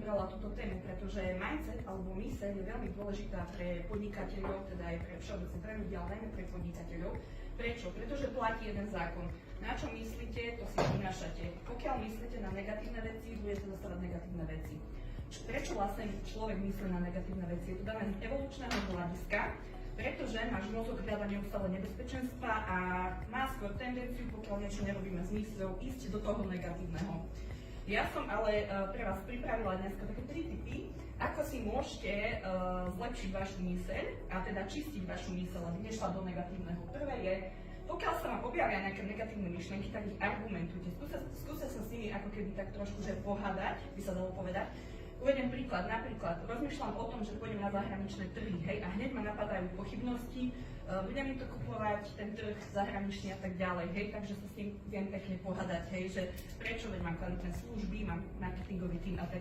vybrala túto tému, pretože mindset alebo myseľ je veľmi dôležitá pre podnikateľov, teda aj pre všeobecne pre ľudí, ale najmä pre podnikateľov. Prečo? Pretože platí jeden zákon. Na čo myslíte, to si prinášate. Pokiaľ myslíte na negatívne veci, budete dostávať negatívne veci. Prečo vlastne človek myslí na negatívne veci? Je to dané z evolučného hľadiska, pretože náš mozog hľadá neustále nebezpečenstva a má skôr tendenciu, pokiaľ niečo nerobíme s mysľou, ísť do toho negatívneho. Ja som ale pre vás pripravila dneska také 3 tipy, ako si môžete zlepšiť vašu myseľ a teda čistiť vašu myseľ, aby nešla do negatívneho. Prvé je, pokiaľ sa vám objavia nejaké negatívne myšlienky, tak ich argumentujte. Skúste sa s nimi ako keby tak trošku že pohádať, by sa dalo povedať. Uvediem príklad, napríklad rozmýšľam o tom, že pôjdem na zahraničné trhy, hej, a hneď ma napadajú pochybnosti, budem mi to kupovať, ten trh zahraničný a tak ďalej, hej, takže sa s tým viem pekne pohádať, hej, že prečo, veď mám kvalitné služby, mám marketingový tým a tak.